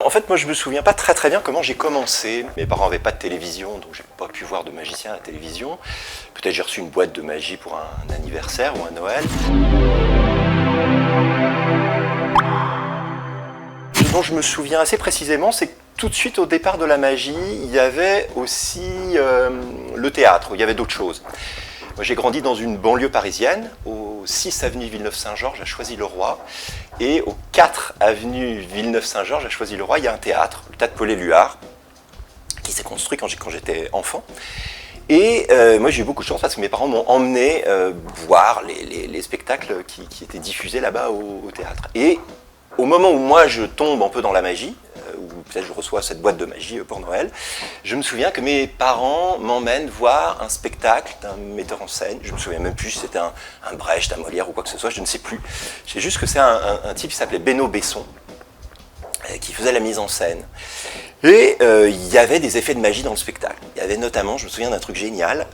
En fait, moi, je me souviens pas très bien comment j'ai commencé. Mes parents n'avaient pas de télévision, donc j'ai pas pu voir de magicien à la télévision. Peut-être j'ai reçu une boîte de magie pour un anniversaire ou un Noël. Ce dont je me souviens assez précisément, c'est que tout de suite au départ de la magie, il y avait aussi le théâtre, il y avait d'autres choses. Moi, j'ai grandi dans une banlieue parisienne, au 6 avenue Villeneuve-Saint-Georges à Choisy-le-Roi, et au 4 avenue Villeneuve-Saint-Georges à Choisy-le-Roi, il y a un théâtre, le théâtre Paul-Éluard, qui s'est construit quand j'étais enfant. Et moi j'ai eu beaucoup de chance parce que mes parents m'ont emmené voir les spectacles qui étaient diffusés là-bas au théâtre. Et au moment où moi je tombe un peu dans la magie, où peut-être je reçois cette boîte de magie pour Noël, je me souviens que mes parents m'emmènent voir un spectacle d'un metteur en scène. Je me souviens même plus si c'était un Brecht, un Molière ou quoi que ce soit, je ne sais plus. Je sais juste que c'est un type qui s'appelait Beno Besson, qui faisait la mise en scène. Et il y avait des effets de magie dans le spectacle. Il y avait notamment, je me souviens d'un truc génial,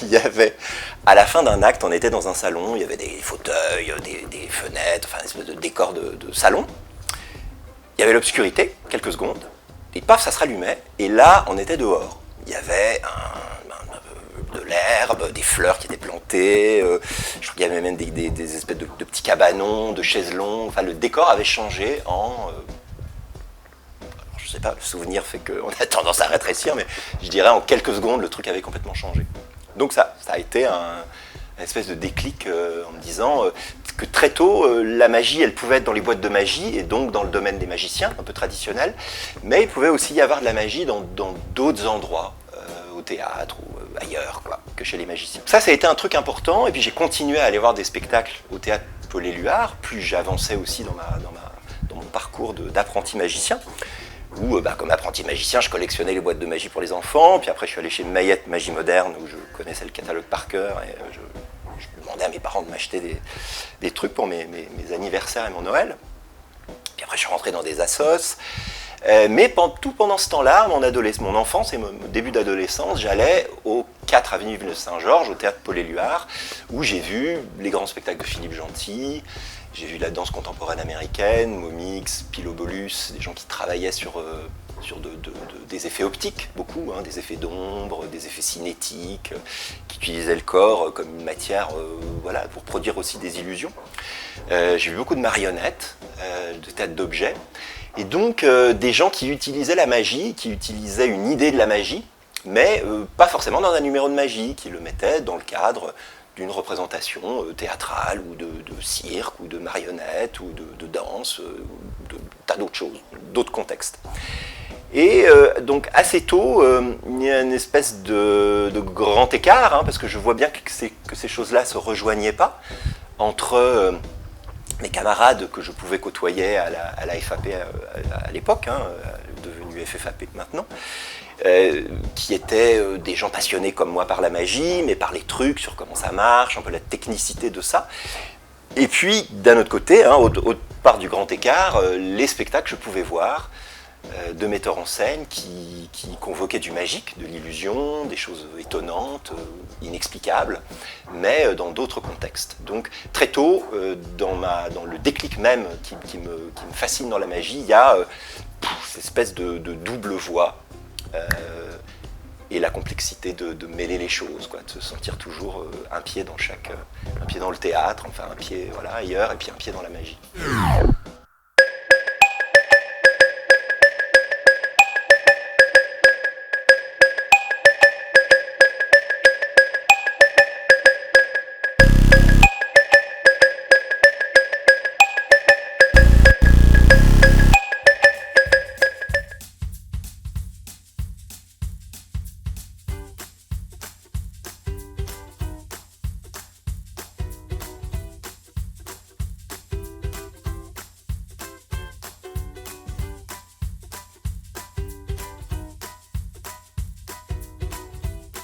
il y avait, à la fin d'un acte, on était dans un salon, il y avait des fauteuils, des fenêtres, enfin une espèce de décor de salon. Il y avait l'obscurité, quelques secondes, et paf, ça se rallumait, et là, on était dehors. Il y avait de l'herbe, des fleurs qui étaient plantées, je crois qu'il y avait même des espèces de petits cabanons, de chaises longues, enfin le décor avait changé en... je sais pas, le souvenir fait qu'on a tendance à rétrécir, mais je dirais en quelques secondes, le truc avait complètement changé. Donc ça a été une espèce de déclic en me disant que très tôt, la magie, elle pouvait être dans les boîtes de magie, et donc dans le domaine des magiciens, un peu traditionnel, mais il pouvait aussi y avoir de la magie dans d'autres endroits, au théâtre ou ailleurs, quoi, que chez les magiciens. Ça a été un truc important, et puis j'ai continué à aller voir des spectacles au théâtre Paul-Éluard, plus j'avançais aussi dans mon parcours d'apprenti magicien, où, comme apprenti magicien, je collectionnais les boîtes de magie pour les enfants, puis après je suis allé chez Mayette Magie Moderne, où je connaissais le catalogue par cœur, et je demandais à mes parents de m'acheter des trucs pour mes anniversaires et mon Noël. Puis après je suis rentré dans des assos, mais tout pendant ce temps-là, mon enfance et mon début d'adolescence, j'allais au 4 avenue Villeneuve-Saint-Georges, au théâtre Paul-Éluard, où j'ai vu les grands spectacles de Philippe Gentil. J'ai vu la danse contemporaine américaine, Momix, Pilobolus, des gens qui travaillaient sur des effets optiques, beaucoup, hein, des effets d'ombre, des effets cinétiques, qui utilisaient le corps comme une matière voilà, pour produire aussi des illusions. J'ai vu beaucoup de marionnettes, de têtes d'objets, et donc des gens qui utilisaient la magie, qui utilisaient une idée de la magie, mais pas forcément dans un numéro de magie, qui le mettaient dans le cadre d'une représentation théâtrale ou de cirque ou de marionnette ou de danse, de tas d'autres choses, d'autres contextes. Et donc assez tôt, il y a une espèce de grand écart, hein, parce que je vois bien que ces choses-là ne se rejoignaient pas entre mes camarades que je pouvais côtoyer à la FAP à l'époque, hein, devenue FFAP maintenant, qui étaient des gens passionnés comme moi par la magie, mais par les trucs, sur comment ça marche, un peu la technicité de ça. Et puis, d'un autre côté, hein, autre part du grand écart, les spectacles que je pouvais voir de metteurs en scène qui convoquaient du magique, de l'illusion, des choses étonnantes, inexplicables, mais dans d'autres contextes. Donc très tôt, dans le déclic même qui me fascine dans la magie, il y a cette espèce de double voix, et la complexité de mêler les choses, quoi, de se sentir toujours un pied dans le théâtre, enfin un pied voilà, ailleurs, et puis un pied dans la magie.